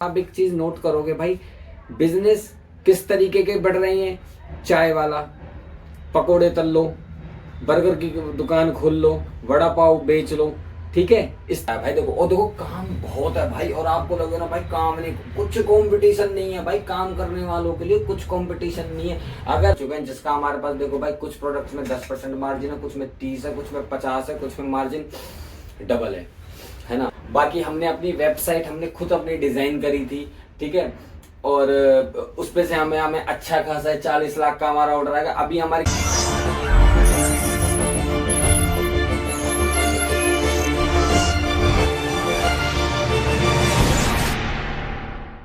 आप एक चीज नोट करोगे भाई, बिजनेस किस तरीके के बढ़ रहे हैं। चाय वाला पकोड़े तल लो, बर्गर की दुकान खोल लो, वड़ा पाव बेच लो, ठीक है। इस भाई देखो, और देखो काम बहुत है भाई, और आपको लगे ना भाई काम नहीं, कुछ कंपटीशन नहीं है भाई, काम करने वालों के लिए कुछ कंपटीशन नहीं है। अगर चुके हैं जिसका हमारे पास देखो भाई, कुछ प्रोडक्ट्स में 10% मार्जिन है, कुछ में 30 है, कुछ में 50 है, कुछ में मार्जिन डबल है ना। बाकी हमने अपनी वेबसाइट हमने खुद अपनी डिजाइन करी थी, ठीक है, और उस पे से हमें हमें अच्छा खासा 40 लाख का हमारा ऑर्डर आएगा। अभी हमारी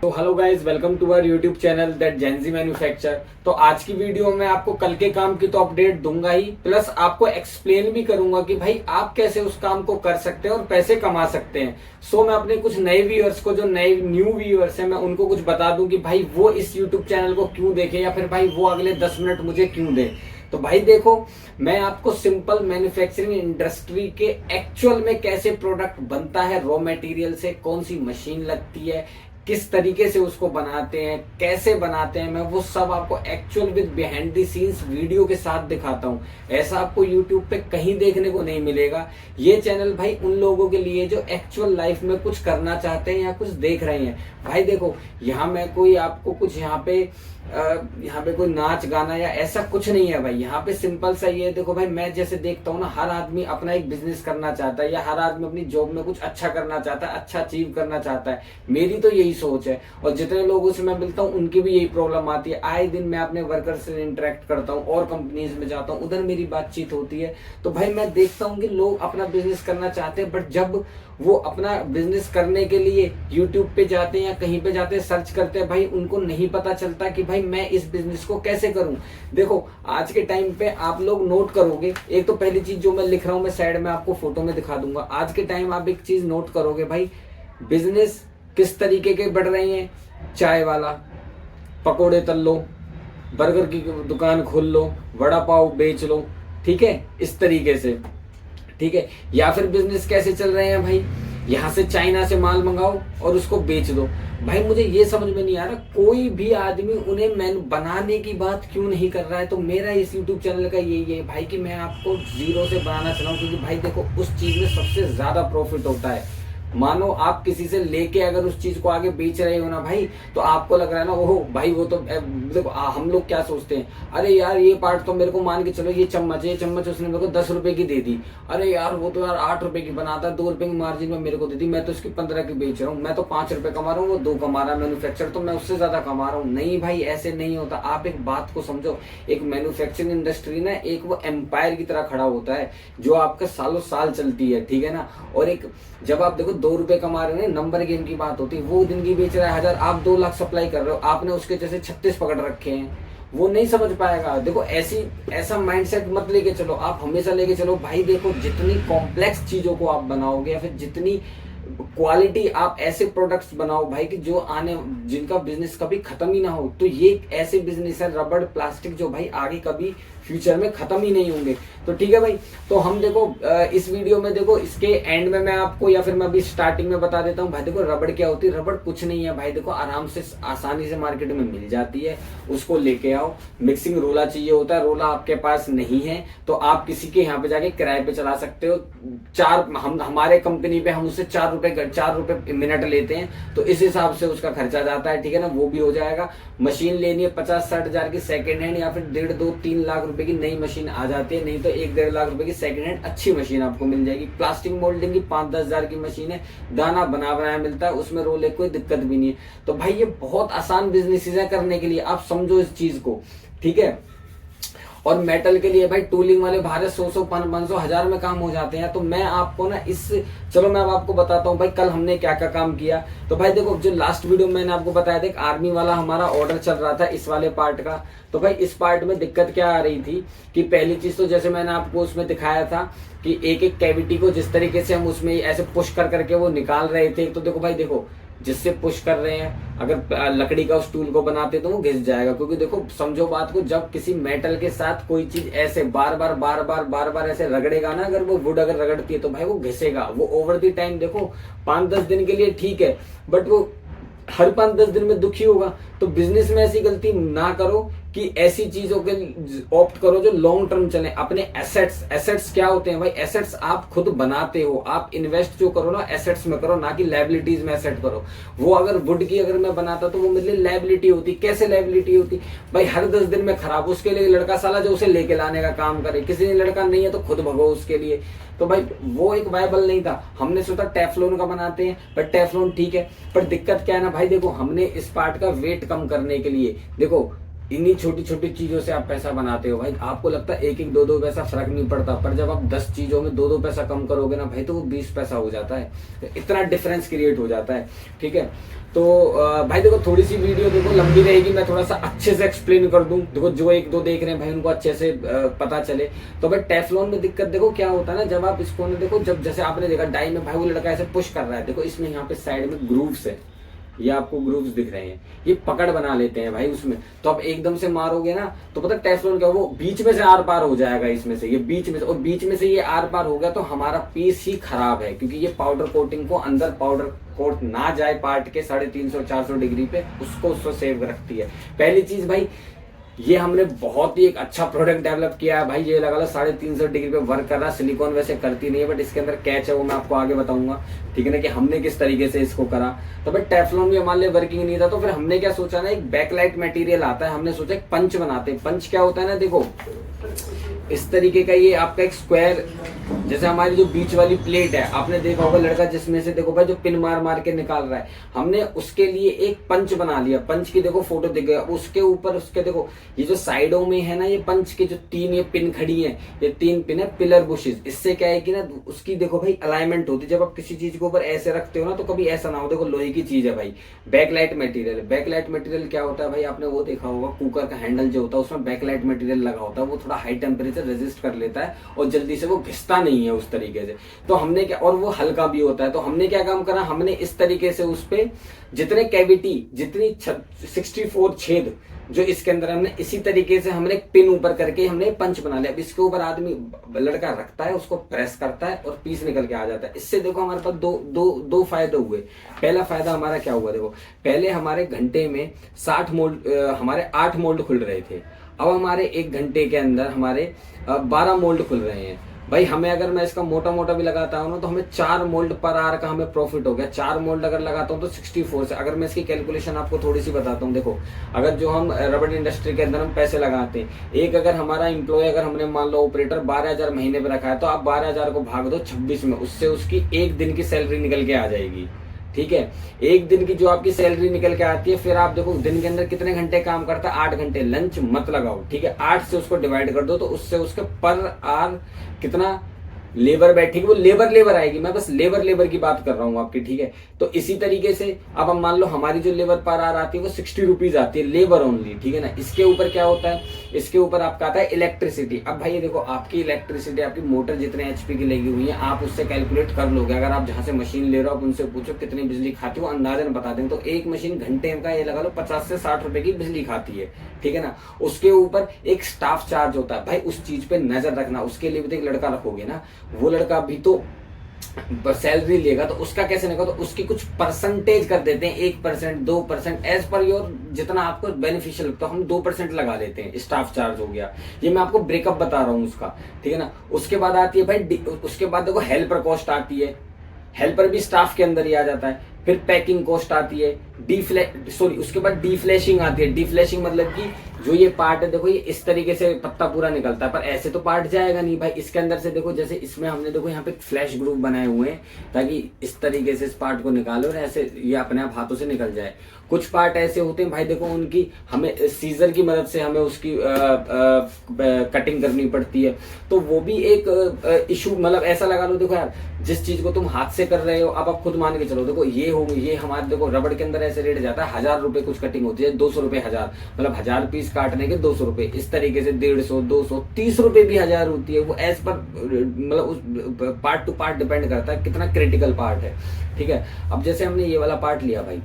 तो hello guys, welcome to our YouTube channel that जेंजी मैन्युफैक्चर। तो आज की वीडियो में आपको कल के काम की तो अपडेट दूंगा ही, प्लस आपको एक्सप्लेन भी करूंगा कि भाई आप कैसे उस काम को कर सकते हैं और पैसे कमा सकते हैं। सो मैं अपने कुछ नए व्यूअर्स को, जो नए न्यू व्यूअर्स हैं, मैं उनको कुछ बता दूं कि भाई वो इस यूट्यूब चैनल को क्यों देखे, या फिर भाई वो अगले 10 मिनट मुझे क्यों दे। तो भाई देखो, मैं आपको सिंपल मैन्युफैक्चरिंग इंडस्ट्री के एक्चुअल में कैसे प्रोडक्ट बनता है, रॉ मटेरियल से कौन सी मशीन लगती है, किस तरीके से उसको बनाते हैं, कैसे बनाते हैं, मैं वो सब आपको actual with behind the scenes video के साथ दिखाता हूं। ऐसा आपको यूट्यूब पे कहीं देखने को नहीं मिलेगा। ये चैनल भाई उन लोगों के लिए जो एक्चुअल लाइफ में कुछ करना चाहते हैं या कुछ देख रहे हैं। भाई देखो, यहाँ मैं कोई आपको कुछ यहाँ पे कोई नाच गाना या ऐसा कुछ नहीं है भाई। यहाँ पे सिंपल सा ये देखो भाई, मैं जैसे देखता हूँ ना, हर आदमी अपना एक बिजनेस करना चाहता है, या हर आदमी अपनी जॉब में कुछ अच्छा करना चाहता है, अच्छा अचीव करना चाहता है। मेरी तो यही सोच है, और जितने लोगों से मैं मिलता हूँ उनकी भी यही प्रॉब्लम आती है। आए दिन मैं अपने वर्कर से इंटरेक्ट करता हूँ और कंपनीज में जाता हूँ, उधर मेरी बातचीत होती है। तो भाई मैं देखता हूँ कि लोग अपना बिजनेस करना चाहते हैं, बट जब वो अपना बिजनेस करने के लिए यूट्यूब पे जाते हैं या कहीं पे जाते हैं, सर्च करते हैं, भाई उनको नहीं पता चलता कि भाई मैं इस बिजनेस को कैसे करूं। देखो आज के टाइम पे आप लोग नोट करोगे, एक तो पहली चीज जो मैं लिख रहा हूं, मैं साइड में आपको फोटो में दिखा दूंगा। आज के टाइम आप एक चीज नोट करोगे भाई, बिजनेस किस तरीके के बढ़ रहे हैं। चाय वाला पकोड़े तल लो, बर्गर की दुकान खोल लो, वड़ा पाव बेच लो, ठीक है, इस तरीके से, ठीक है। या फिर बिजनेस कैसे चल रहे हैं भाई, यहाँ से चाइना से माल मंगाओ और उसको बेच दो। भाई मुझे ये समझ में नहीं आ रहा, कोई भी आदमी उन्हें मैन बनाने की बात क्यों नहीं कर रहा है। तो मेरा इस यूट्यूब चैनल का यही है भाई कि मैं आपको जीरो से बनाना चलाऊं, क्योंकि भाई देखो उस चीज में सबसे ज्यादा प्रॉफिट होता है। मानो आप किसी से लेके अगर उस चीज को आगे बेच रहे हो ना भाई, तो आपको लग रहा है ना, ओहो भाई वो तो देखो हम लोग क्या सोचते हैं, अरे यार ये पार्ट तो मेरे को मान के चलो, ये चम्मच उसने मेरे को 10 रुपए की दे दी, अरे यार वो तो यार 8 रुपए की बनाता है, 2 रुपए की मार्जिन में मेरे को दे दी, मैं तो इसकी 15 की बेच रहा हूँ, मैं तो 5 रुपए कमा रहा हूँ, वो 2 कमा रहा है मैन्युफैक्चर, तो मैं उससे ज्यादा कमा रहा हूँ। नहीं भाई ऐसे नहीं होता। आप एक बात को समझो, एक मैन्युफैक्चरिंग इंडस्ट्री ना एक वो एम्पायर की तरह खड़ा होता है, जो आपका सालों साल चलती है, ठीक है ना। और एक जब आप देखो 2 रुपए कमा रहे हैं, नंबर गेम की बात होती है, वो दिन की बेच रहा है 1000, आप 2 लाख सप्लाई कर रहे हो, आपने उसके जैसे 36 पकड़ रखे हैं, वो नहीं समझ पाएगा। देखो ऐसा माइंडसेट मत लेके चलो, आप हमेशा लेके चलो भाई देखो, जितनी कॉम्प्लेक्स चीजों को आप बनाओगे या फिर जितनी क्वालिटी आप ऐसे प्रोडक्ट्स बनाओ भाई कि जो आने, जिनका बिजनेस कभी खत्म ही ना हो। तो ये ऐसे बिजनेस है रबड़ प्लास्टिक, जो भाई आगे कभी फ्यूचर में खत्म ही नहीं होंगे। तो ठीक है भाई, तो हम देखो इस वीडियो में देखो, इसके एंड में मैं आपको, या फिर मैं अभी स्टार्टिंग में बता देता हूँ भाई। देखो रबड़ क्या होती है, रबड़ कुछ नहीं है भाई, देखो आराम से आसानी से मार्केट में मिल जाती है, उसको लेके आओ। मिक्सिंग रोला चाहिए होता है, रोला आपके पास नहीं है तो आप किसी के यहाँ पे जाके किराए पे चला सकते हो। हमारे कंपनी पे हम उससे 4 रुपए मिनट लेते हैं, तो इस हिसाब से उसका खर्चा जाता है, ठीक है ना, वो भी हो जाएगा। मशीन लेनी है 50-60 हजार की सेकेंड हैंड, या फिर 1.5-2-3 लाख रुपए की नई मशीन आ जाती है, नहीं तो 1-1.5 लाख रुपए की सेकंड हैंड अच्छी मशीन आपको मिल जाएगी। प्लास्टिक मोल्डिंग की 5-10 हजार की मशीन है, दाना बना बनाया मिलता है, उसमें रोले कोई दिक्कत भी नहीं है। तो भाई ये बहुत आसान बिजनेस है करने के लिए, आप समझो इस चीज को, ठीक है। और मेटल के लिए भाई टूलिंग वाले भारत 100-500 हजार में काम हो जाते हैं। तो मैं आपको ना चलो मैं अब आपको बताता हूँ भाई कल हमने क्या क्या काम किया। तो भाई देखो, जो लास्ट वीडियो में मैंने आपको बताया था, एक आर्मी वाला हमारा ऑर्डर चल रहा था इस वाले पार्ट का। तो भाई इस पार्ट में दिक्कत क्या आ रही थी कि पहली चीज तो जैसे मैंने आपको उसमें दिखाया था कि एक एक कैविटी को जिस तरीके से हम उसमें ऐसे पुश कर करके वो निकाल रहे थे। तो देखो भाई देखो, जिससे पुश कर रहे हैं, अगर लकड़ी का उस टूल को बनाते तो वो घिस जाएगा, क्योंकि देखो समझो बात को, जब किसी मेटल के साथ कोई चीज ऐसे बार बार ऐसे रगड़ेगा ना, अगर वो वुड अगर रगड़ती है तो भाई वो घिसेगा। वो ओवर द टाइम देखो 5-10 दिन के लिए ठीक है, बट वो हर 5-10 दिन में दुखी होगा। तो बिजनेस में ऐसी गलती ना करो कि ऐसी चीजों के ऑप्ट करो जो लॉन्ग टर्म चले। अपने एसेट्स क्या होते हैं भाई? एसेट्स आप खुद बनाते हो। आप इन्वेस्ट जो करो ना एसेट्स में करो, ना कि लायबिलिटीज में एसेट करो। वो अगर वुड की अगर मैं बनाता तो वो मेरे लिए लायबिलिटी होती। कैसे लायबिलिटी होती भाई? हर 10 दिन में खराब, उसके लिए लड़का साला जो उसे लेके लाने का काम करे। किसी ने लड़का नहीं है तो खुद भगो उसके लिए। तो भाई वो एक वायबल नहीं था। हमने सोचा टेफ्लॉन का बनाते हैं, पर टेफ्लॉन ठीक है, पर दिक्कत क्या है ना भाई, देखो हमने इस पार्ट का वेट कम करने के लिए, देखो इन्हीं छोटी छोटी चीजों से आप पैसा बनाते हो भाई। आपको लगता है 1-1 2-2 पैसा फर्क नहीं पड़ता, पर जब आप 10 चीजों में 2-2 पैसा कम करोगे ना भाई, तो वो 20 पैसा हो जाता है। इतना डिफरेंस क्रिएट हो जाता है। ठीक है, तो भाई देखो थोड़ी सी वीडियो देखो लंबी रहेगी, मैं थोड़ा सा अच्छे से एक्सप्लेन कर दूं। देखो जो 1-2 देख रहे हैं भाई उनको अच्छे से पता चले। तो भाई टेफ्लॉन में दिक्कत देखो क्या होता है ना, जब आप इसको ना देखो, जब जैसे आपने देखा डाई में भाई वो लड़का ऐसे पुश कर रहा है, देखो इसमें यहाँ पे साइड में ग्रूव्स है, ये आपको ग्रूव्स दिख रहे हैं, ये पकड़ बना लेते हैं भाई उसमें। तो आप एकदम से मारोगे ना तो पता टेफ्लॉन क्या, वो बीच में से आर पार हो जाएगा इसमें से, ये बीच में से, और बीच में से ये आर पार हो गया तो हमारा पीस ही खराब है, क्योंकि ये पाउडर कोटिंग को अंदर पाउडर कोट ना जाए पार्ट के 350-400 डिग्री पे, उसको सेव रखती है। पहली चीज भाई, ये हमने बहुत ही एक अच्छा प्रोडक्ट डेवलप किया है भाई। ये लगा लो 350 डिग्री पे वर्क कर रहा है। सिलिकॉन वैसे करती नहीं है, बट इसके अंदर कैच है, वो मैं आपको आगे बताऊंगा। ठीक है ना, कि हमने किस तरीके से इसको करा। तो भाई टेफ्लॉन भी हमारे लिए वर्किंग नहीं था, तो फिर हमने क्या सोचा ना, एक बैकलाइट मटेरियल आता है, हमने सोचा एक पंच बनाते हैं। पंच क्या होता है ना, देखो इस तरीके का, ये आपका एक स्क्वायर, जैसे हमारी जो बीच वाली प्लेट है, आपने देखा होगा लड़का जिसमें से देखो भाई जो पिन मार मार के निकाल रहा है, हमने उसके लिए एक पंच बना लिया। पंच की देखो फोटो दिख गया, उसके ऊपर उसके देखो ये जो साइडों में है ना, ये पंच के जो 3 ये पिन खड़ी हैं, ये 3 पिन है पिलर बुशेस। इससे क्या है कि ना उसकी देखो भाई अलाइनमेंट होती है। जब आप किसी चीज के ऊपर ऐसे रखते हो ना, तो कभी ऐसा ना हो। देखो लोहे की चीज है भाई, बैकलाइट मटेरियल। बैकलाइट मटेरियल क्या होता है भाई, आपने वो देखा होगा कुकर का हैंडल जो होता है उसमें बैकलाइट मटेरियल लगा होता है, वो थोड़ा हाई टेम्परेचर रेजिस्ट कर लेता है और जल्दी से वो घिसता नहीं है उस तरीके से। तो हमने क्या, और वो हल्का भी होता है, तो हमने क्या काम करा, हमने इस तरीके से उस पे जितने कैविटी, जितनी 64 छेद जो इसके अंदर, हमने इसी तरीके से हमने पिन ऊपर करके हमने पंच बना लिया। अब इसके ऊपर आदमी लड़का रखता है, उसको प्रेस करता है और पीस निकल के आ जाता है। इससे देखो हमारे पास दो फायदे हुए। पहला फायदा हमारा क्या हुआ, देखो पहले हमारे घंटे में 60 मोल्ड, हमारे 8 मोल्ड खुल रहे थे, अब हमारे 1 घंटे के अंदर हमारे 12 मोल्ड खुल रहे हैं भाई। हमें अगर मैं इसका मोटा मोटा भी लगाता हूँ ना, तो हमें 4 मोल्ड पर आवर का हमें प्रॉफिट हो गया। 4 मोल्ड अगर लगाता हूँ तो 64 से, अगर मैं इसकी कैलकुलेशन आपको थोड़ी सी बताता हूँ। देखो अगर जो हम रबड़ इंडस्ट्री के अंदर हम पैसे लगाते हैं, एक अगर हमारा एम्प्लॉय, अगर हमने मान लो ऑपरेटर 12,000 महीने पे रखा है, तो आप 12,000 को भाग दो 26 में, उससे उसकी 1 दिन की सैलरी निकल के आ जाएगी। ठीक है, 1 दिन की जो आपकी सैलरी निकल के आती है, फिर आप देखो दिन के अंदर कितने घंटे काम करता है, 8 घंटे। लंच मत लगाओ, ठीक है, 8 से उसको डिवाइड कर दो, तो उससे उसके पर आवर कितना लेबर बैठेगी, वो लेबर आएगी। मैं बस लेबर की बात कर रहा हूँ आपकी। ठीक है, तो इसी तरीके से अब हम मान लो हमारी जो लेबर पर आवर आती है वो 60 रुपीज आती है, लेबर ओनली। ठीक है ना, इसके ऊपर क्या होता है, इसके ऊपर आपका आता है इलेक्ट्रिसिटी। अब भाई देखो आपकी इलेक्ट्रिसिटी, आपकी मोटर जितने एचपी की लगी हुई है, आप उससे कैलकुलेट कर लोगे। अगर आप जहां से मशीन ले रहे हो, आप उनसे पूछो कितनी बिजली खाती हो, अंदाजन बता देंगे। तो एक मशीन घंटे का ये लगा लो 50 से 60 रुपए की बिजली खाती है। ठीक है ना, उसके ऊपर एक स्टाफ चार्ज होता है भाई, उस चीज पे नजर रखना। उसके लिए भी तो एक लड़का रखोगे ना, वो लड़का भी तो सैलरी लेगा, तो उसका कैसे निकला, तो उसकी कुछ परसेंटेज कर देते हैं, 1%, 2%, एज पर योर जितना आपको बेनिफिशियल, तो हम 2% लगा देते हैं। स्टाफ चार्ज हो गया, ये मैं आपको ब्रेकअप बता रहा हूँ उसका। ठीक है ना, उसके बाद आती है भाई, उसके बाद देखो हेल्पर कॉस्ट आती है, हेल्पर भी स्टाफ के अंदर ही आ जाता है। फिर पैकिंग कॉस्ट आती है, उसके बाद डीफ्लैशिंग आती है। डीफ्लैशिंग मतलब कि जो ये पार्ट है, देखो ये इस तरीके से पत्ता पूरा निकलता है, पर ऐसे तो पार्ट जाएगा नहीं भाई। इसके अंदर से देखो, जैसे इसमें हमने देखो यहाँ पे फ्लैश ग्रूव बनाए हुए हैं, ताकि इस तरीके से इस पार्ट को निकालो और ऐसे ये अपने आप हाथों से निकल जाए। कुछ पार्ट ऐसे होते हैं भाई, देखो उनकी हमें सीजर की मदद से हमें उसकी कटिंग करनी पड़ती है, तो वो भी एक इशू। मतलब ऐसा लगा लो, देखो यार जिस चीज को तुम हाथ से कर रहे हो, अब आप खुद मान के चलो, देखो ये हमारे देखो रबड़ के अंदर ऐसे रेट जाता है, 1000 रुपए कुछ कटिंग होती है, 200 रुपए 1000, मतलब 1000 पीस काटने के 200 रुपए। इस तरीके से 150, 200, 30 रुपए भी 1000 होती है। वो एज पर मतलब उस पार्ट टू पार्ट डिपेंड करता है कितना क्रिटिकल पार्ट है। ठीक है, अब जैसे हमने ये वाला पार्ट लिया भाई,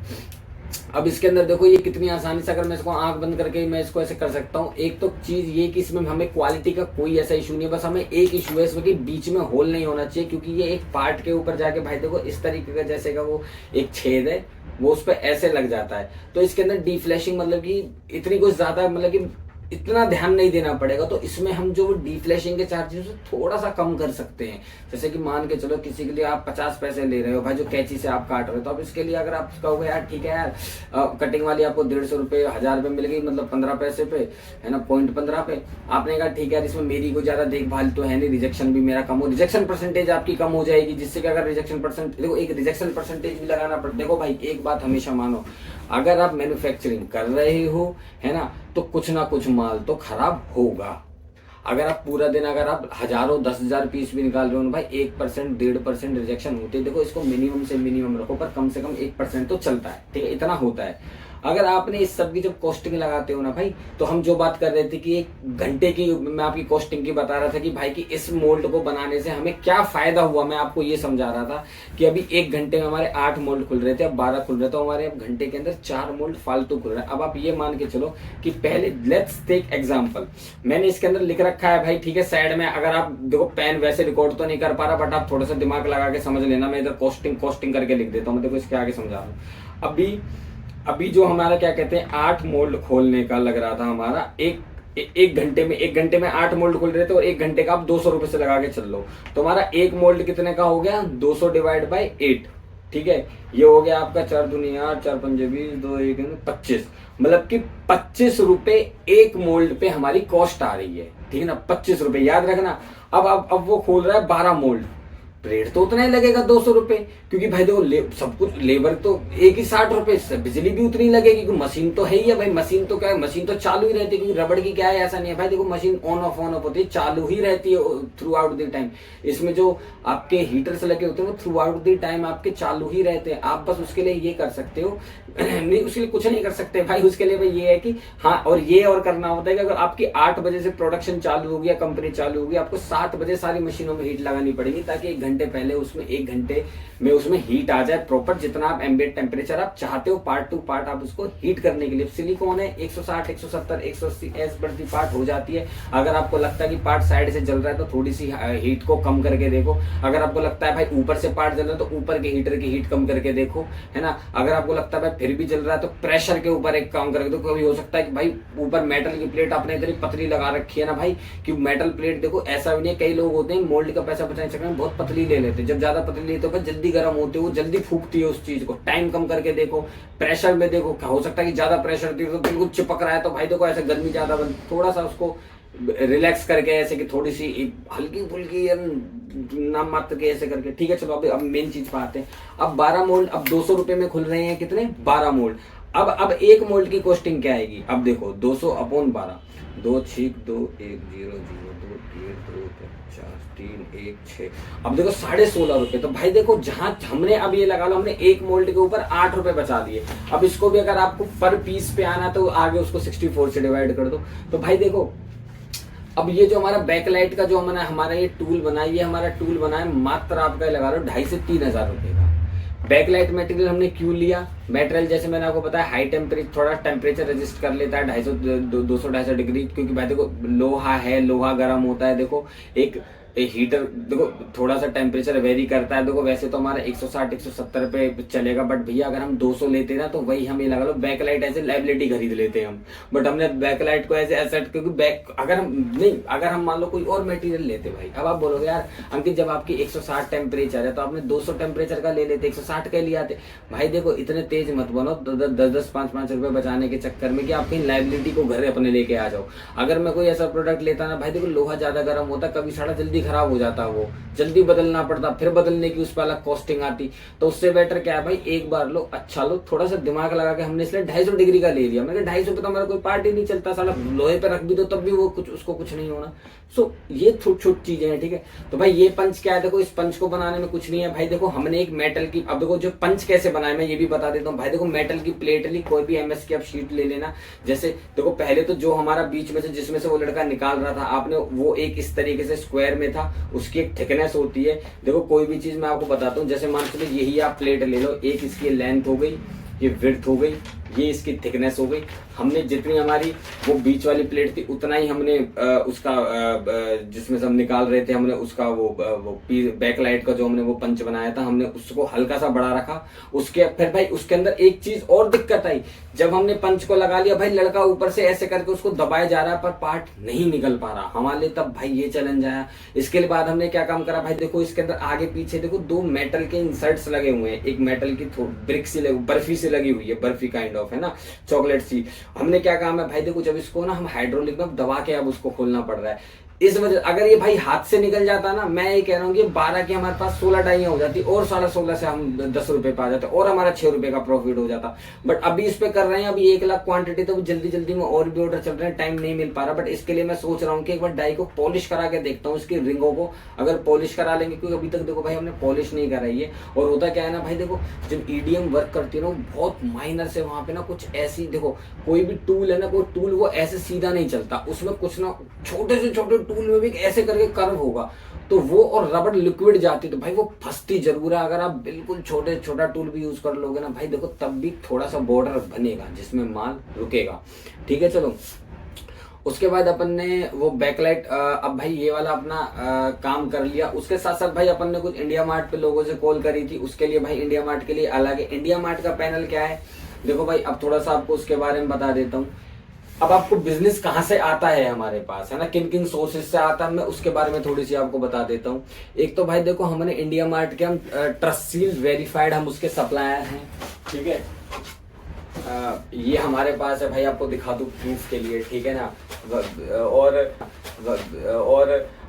अब इसके अंदर देखो ये कितनी आसानी से, अगर मैं इसको आंख बंद करके मैं इसको ऐसे कर सकता हूँ। एक तो चीज ये कि इसमें हमें क्वालिटी का कोई ऐसा इशू नहीं है, बस हमें एक इशू है इसमें कि बीच में होल नहीं होना चाहिए, क्योंकि ये एक पार्ट के ऊपर जाके भाई देखो इस तरीके का, जैसे का वो एक छेद है, वो उस पर ऐसे लग जाता है। तो इसके अंदर डीफ्लैशिंग मतलब कि इतनी कुछ ज्यादा मतलब कि इतना ध्यान नहीं देना पड़ेगा। तो इसमें हम जो डीफ्लैशिंग के चार्जेस थोड़ा सा कम कर सकते हैं। जैसे कि मान के चलो किसी के लिए आप 50 पैसे ले रहे हो भाई, जो कैंची से आप काट रहे हो, तो अब इसके लिए अगर आप कहोगे यार ठीक है यार कटिंग वाली आपको 150 रुपये 1000 रुपये मिल गई, मतलब 15 पैसे पे, है ना, पॉइंट 15 पे। आपने कहा ठीक है यार इसमें मेरी को ज्यादा देखभाल तो है नहीं, रिजेक्शन भी मेरा कम हो, रिजेक्शन परसेंटेज आपकी कम हो जाएगी, जिससे कि अगर रिजेक्शन परसेंट, देखो एक रिजेक्शन परसेंटेज भी लगाना पड़ता। देखो भाई एक बात हमेशा मानो, अगर आप मैन्युफैक्चरिंग कर रहे हो, है ना, तो कुछ ना कुछ माल तो खराब होगा। अगर आप पूरा दिन अगर आप हजारों 10,000 पीस भी निकाल रहे हो ना भाई, 1% 1.5% रिजेक्शन होते हैं। देखो इसको मिनिमम से मिनिमम रखो, पर कम से कम 1% तो चलता है, ठीक है, इतना होता है। अगर आपने इस सब की जब कॉस्टिंग लगाते हो ना भाई, तो हम जो बात कर रहे थे कि 1 घंटे की मैं आपकी कॉस्टिंग की बता रहा था कि भाई कि इस मोल्ड को बनाने से हमें क्या फायदा हुआ, मैं आपको ये समझा रहा था कि अभी 1 घंटे में हमारे 8 मोल्ड खुल रहे थे, अब 12 खुल रहे थे, तो हमारे अब घंटे के अंदर 4 मोल्ड फालतू खुल रहे हैं। अब आप ये मान के चलो कि पहले लेट्स टेक एग्जांपल, मैंने इसके अंदर लिख रखा है भाई, ठीक है, साइड में, अगर आप देखो पेन वैसे रिकॉर्ड तो नहीं कर पा रहा, बट आप थोड़ा सा दिमाग लगा के समझ लेना, मैं इधर कॉस्टिंग करके लिख देता हूँ, देखो इसके आगे समझा रहा हूँ। अभी जो हमारा क्या कहते हैं 8 मोल्ड खोलने का लग रहा था हमारा, एक घंटे में 8 मोल्ड खोल रहे थे, और 1 घंटे का आप 200 रुपए से लगा के चल लो, तो हमारा एक मोल्ड कितने का हो गया, 200 डिवाइड बाई 8, ठीक है, ये हो गया आपका 4 दुनिया 4 पंजे 20 2 1 25, मतलब कि 25 रुपए एक मोल्ड पे हमारी कॉस्ट आ रही है, ठीक है ना, 25 रुपए याद रखना। अब वो खोल रहा है 12 मोल्ड, रेट तो उतना ही लगेगा 200 रुपए, क्योंकि भाई देखो सब कुछ लेबर तो एक ही 60 रुपए, बिजली भी उतनी लगेगी, क्योंकि मशीन तो है ही है भाई, मशीन तो क्या है, मशीन तो चालू ही रहती है, क्योंकि रबड़ की क्या है, ऐसा नहीं है भाई, देखो मशीन ऑन ऑफ होती है, चालू ही रहती है थ्रू आउट द टाइम। इसमें जो आपके हीटर्स लगे होते हैं वो थ्रू आउट द टाइम आपके चालू ही रहते हैं। आप बस उसके लिए ये कर सकते हो नहीं, उसके लिए कुछ नहीं कर सकते भाई, उसके लिए भाई ये है कि हाँ, और करना होता है कि अगर आपकी 8 बजे से प्रोडक्शन चालू होगी या कंपनी चालू होगी, आपको 7 बजे सारी मशीनों में हीट लगानी पड़ेगी, ताकि 1 घंटे पहले उसमें 1 घंटे में उसमें हीट आ जाए प्रॉपर, जितना आप एम्बिएंट टेम्परेचर आप चाहते हो, पार्ट टू पार्ट आप उसको हीट करने के लिए। सिलिकॉन है 160 170 180 एस बढ़ती पार्ट हो जाती है। अगर आपको लगता है कि पार्ट साइड से जल रहा है तो थोड़ी सी हीट को कम करके देखो, अगर आपको लगता है भाई ऊपर से पार्ट जल रहा है तो ऊपर के हीटर की हीट कम करके देखो, है ना। अगर आपको लगता है भाई फिर भी जल रहा है तो प्रेशर के ऊपर एक काम करके देखो। कभी हो सकता है कि भाई ऊपर मेटल की प्लेट आपने इतनी पतली लगा रखी है ना भाई, कि मेटल प्लेट देखो ऐसा भी नहीं है, कई लोग होते हैं मोल्ड का पैसा बचाने चक्कर में बहुत पतली ले लेते हैं, जब ज्यादा पतली लेते हो जल्दी गर्म होते हो, जल्दी फूकती है उस चीज को। टाइम कम करके देखो, प्रेशर में देखो, हो सकता है कि ज्यादा प्रेशर दी तो बिल्कुल चिपक रहा है, तो भाई देखो ऐसे गर्मी ज्यादा बन, थोड़ा सा उसको रिलैक्स करके ऐसे कि थोड़ी सी हल्की फुल्की नाम मात्र के ऐसे करके, ठीक है। चलो अब मेन चीज पे आते हैं। अब 12 मोल्ड अब 200 रुपए में खुल रहे हैं, कितने 12 मोल्ड। अब एक मोल्ड की कॉस्टिंग क्या आएगी, अब देखो 200 अपॉन 12, 2 6 2 1 0 0 2 3 2 4 3 1 6, अब देखो 16.5 रुपए। तो भाई देखो जहां हमने अब ये लगा लो, हमने एक मोल्ड के ऊपर 8 रुपए बचा दिए। अब इसको भी अगर आपको पर पीस पे आना तो आगे उसको 64 से डिवाइड कर दो। तो भाई देखो अब ये जो हमारा बैकलाइट का जो हमारा ये टूल बना है, ये हमारा टूल बना है मात्र आपका लगा लो 2,500 से 3,000 रुपए का। बैकलाइट मटेरियल हमने क्यों लिया, मटेरियल जैसे मैंने आपको बताया हाई टेम्परेचर, थोड़ा टेम्परेचर रेजिस्ट कर लेता है 200-250 डिग्री, क्योंकि भाई देखो लोहा है, लोहा गर्म होता है। देखो एक हीटर देखो थोड़ा सा टेम्परेचर वेरी करता है। देखो वैसे तो हमारा 160-170 पे चलेगा, बट भैया अगर हम 200 लेते ना तो वही हमें लगा लो बैकलाइट एज ए लाइबिलिटी खरीद लेते हैं हम, बट हमने बैकलाइट को एज एसेट, क्योंकि अगर हम मान लो कोई और मटेरियल लेते भाई, अब आप बोलोगे यार अंकित जब आपकी 160 टेम्परेचर है तो आपने 200 टेम्परेचर का ले लेते, 160 का ले आते। भाई देखो इतने तेज मत बनो 10-10 5-5 रुपए बचाने के चक्कर में कि आप कहीं लाइबिलिटी को घर अपने लेके आ जाओ। अगर मैं कोई ऐसा प्रोडक्ट लेता ना भाई, देखो लोहा ज्यादा गर्म होता, कभी साड़ा जल्दी खराब हो जाता, वो जल्दी बदलना पड़ता, फिर बदलने की उस पर अलग कॉस्टिंग आती। तो उससे बेटर क्या है भाई, एक बार लो, अच्छा लो, थोड़ा सा दिमाग लगा के हमने इसलिए 250 डिग्री का ले लिया। मैंने 250 पे तो हमारा कोई पार्ट ही नहीं चलता, साला लोहे पे रख भी दो तब भी वो उसको कुछ नहीं होना। सो ये छोटी छोटी चीजें हैं, ठीक है। तो भाई ये पंच क्या है, देखो इस पंच को बनाने में कुछ नहीं है भाई। देखो हमने एक मेटल की, अब देखो जो पंच कैसे बनाए मैं ये भी बता देता हूँ भाई। देखो मेटल की प्लेट ली, कोई भी एमएस की आप शीट ले लेना। जैसे देखो पहले तो जो हमारा बीच में से जिसमें से वो लड़का निकाल रहा था, आपने वो एक इस तरीके से स्क्वायर में था, उसकी एक थिकनेस होती है। देखो कोई भी चीज मैं आपको बताता हूँ, जैसे मान चलो यही आप प्लेट ले लो, एक इसकी लेंथ हो गई, ये विड्थ हो गई, ये इसकी थिकनेस हो गई। हमने जितनी हमारी वो बीच वाली प्लेट थी उतना ही हमने उसका जिसमें से हम निकाल रहे थे, हमने उसका वो बैक लाइट का जो हमने वो पंच बनाया था, हमने उसको हल्का सा बड़ा रखा। उसके फिर भाई उसके अंदर एक चीज और दिक्कत आई, जब हमने पंच को लगा लिया भाई, लड़का ऊपर से ऐसे करके उसको दबाया जा रहा है पर पार्ट नहीं निकल पा रहा हमारे लिए। तब भाई ये चैलेंज आया। इसके बाद हमने क्या काम करा भाई, देखो इसके अंदर आगे पीछे देखो 2 मेटल के इंसर्ट्स लगे हुए हैं। एक मेटल की ब्रिक सी बर्फी से लगी हुई है, बर्फी काइंड ऑफ है ना, चॉकलेट सी। हमने क्या काम है भाई, देखो जब इसको ना हम हाइड्रोलिक में दबा के अब उसको खोलना पड़ रहा है। इस वजह अगर ये भाई हाथ से निकल जाता ना, मैं ये कह रहा हूँ कि 12 की हमारे पास 16 डाइयां हो जाती और 16.5 से हम 10 रुपए पा जाते और हमारा 6 रुपए का प्रॉफिट हो जाता। बट अभी इस पे कर रहे हैं, अभी 1 लाख क्वांटिटी, तो जल्दी जल्दी में और भी ऑर्डर चल रहे हैं, टाइम नहीं मिल पा रहा। बट इसके लिए मैं सोच रहा हूँ कि एक बार डाई को पॉलिश करा के देखता हूँ, इसकी रिंगों को अगर पॉलिश करा लेंगे, क्योंकि अभी तक देखो भाई हमने पॉलिश नहीं कराई है। और होता क्या है ना भाई, देखो जब ईडीएम वर्क करती है ना, बहुत माइनर से वहां पे ना कुछ ऐसी, देखो कोई भी टूल है ना, कोई टूल वो ऐसे सीधा नहीं चलता, उसमें कुछ ना छोटे से छोटे टूल में भी ऐसे करके कर्व होगा, तो वो और रबड़ लिक्विड जाती तो भाई वो फंसती जरूर है। अगर आप बिल्कुल छोटा टूल भी यूज कर लोगे ना भाई, देखो तब भी थोड़ा सा बॉर्डर बनेगा जिसमें माल रुकेगा। ठीक है, चलो उसके बाद अपन ने वो बैकलाइट, अब भाई ये वाला अपना काम कर लिया। उसके साथ साथ भाई अपन ने कुछ इंडिया मार्ट पे लोगों से कॉल करी थी, उसके लिए भाई इंडिया मार्ट के लिए अलग है। इंडिया मार्ट का पैनल क्या है, देखो भाई अब थोड़ा सा आपको उसके बारे में बता देता हूँ। अब आपको बिजनेस कहाँ से आता है हमारे पास, है ना, किन किन सोर्सेज से आता है, मैं उसके बारे में थोड़ी सी आपको बता देता हूँ। एक तो भाई देखो हमने इंडिया मार्ट के हम ट्रस्टसील वेरीफाइड हम उसके सप्लायर हैं। ठीक है, ये हमारे पास है भाई, आपको दिखा दूं प्रूफ के लिए, ठीक है ना। और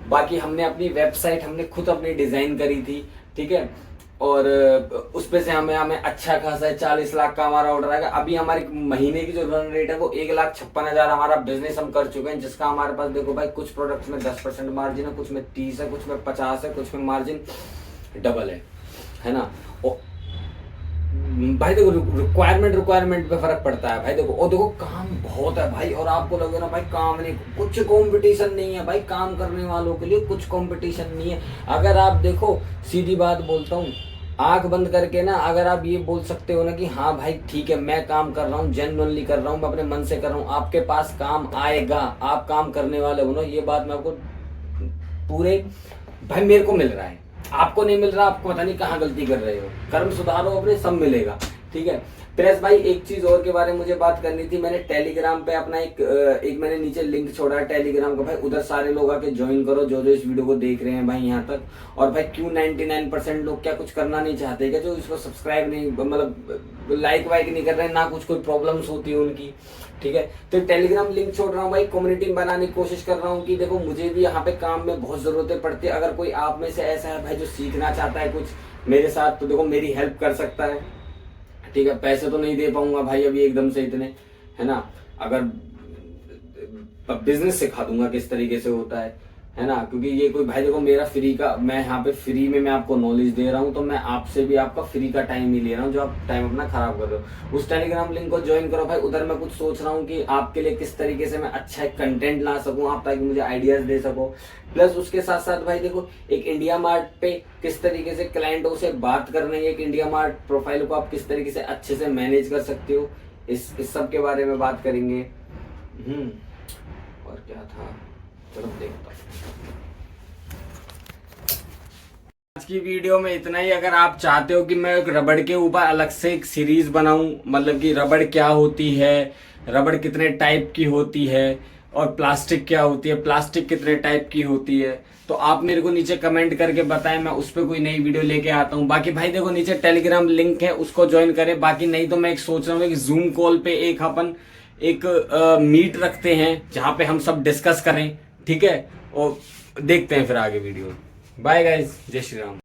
बाकी हमने अपनी वेबसाइट हमने खुद अपनी डिजाइन करी थी, ठीक है। और उस पे से हमें अच्छा खासा 40 लाख का हमारा ऑर्डर आएगा। अभी हमारी महीने की जो रन रेट है वो 1,56,000 हमारा बिजनेस हम कर चुके हैं, जिसका हमारे पास देखो भाई कुछ प्रोडक्ट्स में 10% मार्जिन है, कुछ में 30 है, कुछ में 50 है, कुछ में मार्जिन डबल है ना। भाई देखो रिक्वायरमेंट पे फर्क पड़ता है भाई, देखो और देखो काम बहुत है भाई, और आपको लगे ना भाई काम नहीं, कुछ कंपटीशन नहीं है भाई, काम करने वालों के लिए कुछ कंपटीशन नहीं है। अगर आप देखो सीधी बात बोलता हूँ, आंख बंद करके ना अगर आप ये बोल सकते हो ना कि हाँ भाई ठीक है मैं काम कर रहा हूँ, जेन्युइनली कर रहा हूँ, मैं अपने मन से कर रहा हूँ, आपके पास काम आएगा, आप काम करने वाले हो ना, ये बात मैं आपको पूरे भाई मेरे को मिल रहा है, आपको नहीं मिल रहा, आपको पता नहीं कहाँ गलती कर रहे हो, कर्म सुधारो अपने, सब मिलेगा। ठीक है, प्रेस भाई एक चीज और के बारे में मुझे बात करनी थी। मैंने टेलीग्राम पे अपना एक मैंने नीचे लिंक छोड़ा है टेलीग्राम का, भाई उधर सारे लोग आके ज्वाइन करो जो जो इस वीडियो को देख रहे हैं भाई यहाँ तक। और भाई क्यों 99% लोग क्या कुछ करना नहीं चाहते क्या, जो इसको सब्सक्राइब नहीं, मतलब लाइक वाइक नहीं कर रहे हैं, ना कुछ कोई प्रॉब्लम्स होती है उनकी। ठीक है, तो टेलीग्राम लिंक छोड़ रहा हूँ भाई, कम्युनिटी बनाने की कोशिश कर रहा हूँ कि देखो मुझे भी यहाँ पे काम में बहुत जरूरतें पड़ती है। अगर कोई आप में से ऐसा है भाई जो सीखना चाहता है कुछ मेरे साथ, तो देखो मेरी हेल्प कर सकता है। ठीक है, पैसे तो नहीं दे पाऊंगा भाई अभी एकदम से इतने, है ना, अगर बिजनेस सिखा दूंगा किस तरीके से होता है ना, क्योंकि ये कोई भाई देखो मेरा फ्री का, मैं यहाँ पे फ्री में मैं आपको नॉलेज दे रहा हूँ, तो मैं आपसे भी आपका फ्री का टाइम ही ले रहा हूँ, जो आप टाइम अपना खराब कर रहे हो। उस टेलीग्राम लिंक को ज्वाइन करो भाई, उधर मैं कुछ सोच रहा हूँ कि आपके लिए किस तरीके से मैं अच्छा कंटेंट ला सकूँ आप, ताकि मुझे आइडियाज दे सको। प्लस उसके साथ साथ भाई देखो एक इंडिया मार्ट पे किस तरीके से क्लाइंटों से बात करनी है, एक इंडिया मार्ट प्रोफाइल को आप किस तरीके से अच्छे से मैनेज कर सकते हो, इस सब के बारे में बात करेंगे। और क्या था, चलो देखता हूँ। आज की वीडियो में इतना ही। अगर आप चाहते हो कि मैं एक रबड़ के ऊपर अलग से एक सीरीज बनाऊं, मतलब कि रबड़ क्या होती है, रबड़ कितने टाइप की होती है, और प्लास्टिक क्या होती है, प्लास्टिक कितने टाइप की होती है, तो आप मेरे को नीचे कमेंट करके बताएं, मैं उस पर कोई नई वीडियो लेके आता हूं। बाकी भाई देखो नीचे टेलीग्राम लिंक है, उसको ज्वाइन करें। बाकी नहीं तो मैं एक सोच रहा हूँ कि जूम कॉल पे एक अपन एक मीट रखते हैं जहां पे हम सब डिस्कस करें, ठीक है, और देखते हैं फिर आगे वीडियो। बाय गाइज, जय श्री राम।